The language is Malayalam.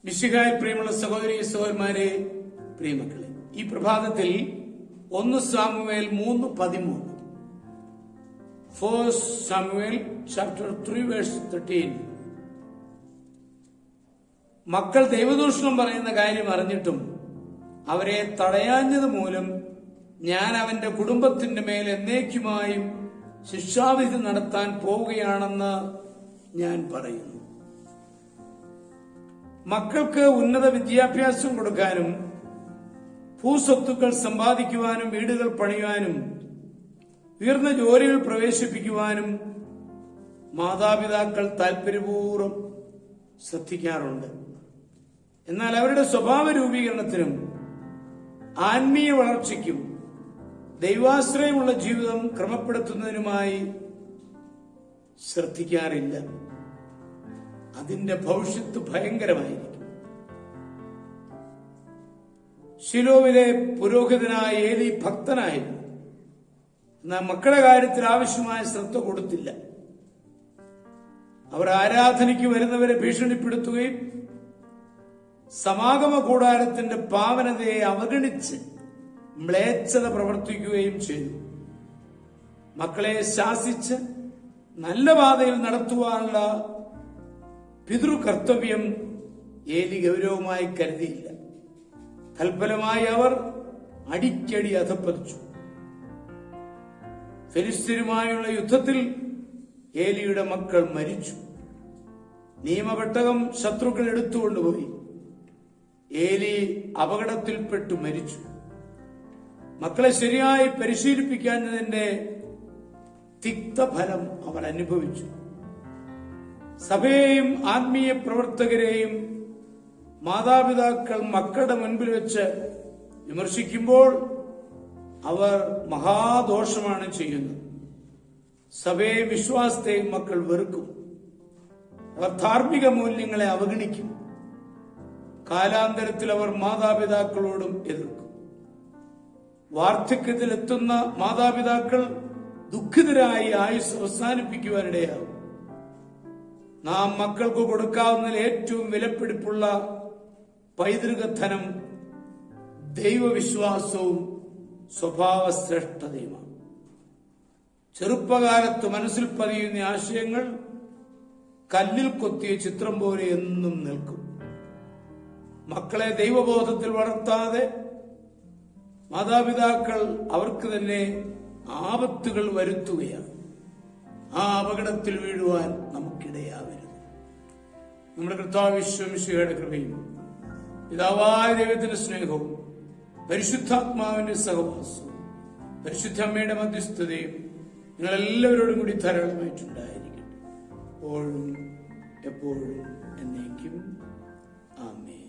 മിശിഹായിൽ പ്രിയമുള്ള സഹോദരി സഹോദരന്മാരെ, പ്രിയമക്കളെ, ഈ പ്രഭാതത്തിൽ 1 സാമുവേൽ 3:13 1 സാമുവേൽ chapter 3 verse 13 മക്കൾ ദൈവദൂഷണം പറയുന്ന കാര്യം അറിഞ്ഞിട്ടും അവരെ തടയാഞ്ഞത് മൂലം ഞാൻ അവന്റെ കുടുംബത്തിന്റെ മേൽ എന്നേക്കുമായും ശിക്ഷാവിധി നടത്താൻ പോവുകയാണെന്ന് ഞാൻ പറയുന്നു. മക്കൾക്ക് ഉന്നത വിദ്യാഭ്യാസം കൊടുക്കാനും ഭൂസ്വത്തുക്കൾ സമ്പാദിക്കുവാനും വീടുകൾ പണിയുവാനും ഉയർന്ന ജോലികൾ പ്രവേശിപ്പിക്കുവാനും മാതാപിതാക്കൾ താൽപര്യപൂർവ്വം ശ്രദ്ധിക്കാറുണ്ട്. എന്നാൽ അവരുടെ സ്വഭാവ രൂപീകരണത്തിനും ആത്മീയ വളർച്ചയ്ക്കും ദൈവാശ്രയമുള്ള ജീവിതം ക്രമപ്പെടുത്തുന്നതിനുമായി ശ്രദ്ധിക്കാറില്ല. അതിന്റെ ഭവിഷ്യത്ത് ഭയങ്കരമായിരിക്കും. ശിലോവിലെ പുരോഹിതനായ ഏലി ഭക്തനായിരുന്നു. എന്നാൽ മക്കളുടെ കാര്യത്തിൽ ആവശ്യമായ ശ്രദ്ധ കൊടുത്തില്ല. അവർ ആരാധനയ്ക്ക് വരുന്നവരെ ഭീഷണിപ്പെടുത്തുകയും സമാഗമ കൂടാരത്തിന്റെ പാവനതയെ അവഗണിച്ച് മ്ലേച്ഛത പ്രവർത്തിക്കുകയും ചെയ്തു. മക്കളെ ശാസിച്ച് നല്ല പാതയിൽ നടത്തുവാനുള്ള പിതൃകർത്തവ്യം ഏലി ഗൗരവമായി കരുതിയില്ല. തൽഫലമായി അവർ അടിക്കടി അധപ്പതിച്ചു. ഫെലിസ്ത്യരുമായുള്ള യുദ്ധത്തിൽ ഏലിയുടെ മക്കൾ മരിച്ചു. നിയമപെട്ടകം ശത്രുക്കൾ എടുത്തുകൊണ്ടുപോയി. ഏലി അപകടത്തിൽപ്പെട്ടു മരിച്ചു. മക്കളെ ശരിയായി പരിശീലിപ്പിക്കാഞ്ഞതിന്റെ തിക്തഫലം അവർ അനുഭവിച്ചു. സഭയെയും ആത്മീയ പ്രവർത്തകരെയും മാതാപിതാക്കൾ മക്കളുടെ മുൻപിൽ വെച്ച് വിമർശിക്കുമ്പോൾ അവർ മഹാദോഷമാണ് ചെയ്യുന്നത്. സഭയെ വിശ്വാസത്തെയും മക്കൾ വെറുക്കും. അവർ ധാർമ്മിക മൂല്യങ്ങളെ അവഗണിക്കും. കാലാന്തരത്തിൽ അവർ മാതാപിതാക്കളോടും എതിർക്കും. വാർദ്ധക്യത്തിലെത്തുന്ന മാതാപിതാക്കൾ ദുഃഖിതരായി ആയുസ് അവസാനിപ്പിക്കുവാനിടയാകും. നാം മക്കൾക്ക് കൊടുക്കാവുന്നതിൽ ഏറ്റവും വിലപിടിപ്പുള്ള പൈതൃകധനം ദൈവവിശ്വാസവും സ്വഭാവശ്രേഷ്ഠതയുമാണ്. ചെറുപ്പകാലത്ത് മനസ്സിൽ പതിയുന്ന ആശയങ്ങൾ കല്ലിൽ കൊത്തിയ ചിത്രം പോലെ എന്നും നിൽക്കും. മക്കളെ ദൈവബോധത്തിൽ വളർത്താതെ മാതാപിതാക്കൾ അവർക്ക് തന്നെ ആപത്തുകൾ വരുത്തുകയാണ്. ആ അപകടത്തിൽ വീഴുവാൻ നമുക്കിടയാവരുത്. നമ്മുടെ കർത്താവ് ഈശോയുടെ കൃപയും പിതാവായ ദൈവത്തിന്റെ സ്നേഹവും പരിശുദ്ധാത്മാവിന്റെ സഹവാസവും പരിശുദ്ധ അമ്മയുടെ മധ്യസ്ഥതയും നിങ്ങളെല്ലാവരോടും കൂടി ധാരാളമായിട്ടുണ്ടായിരിക്കട്ടെ, എപ്പോഴും എപ്പോഴും എന്നേക്കും. ആമേൻ.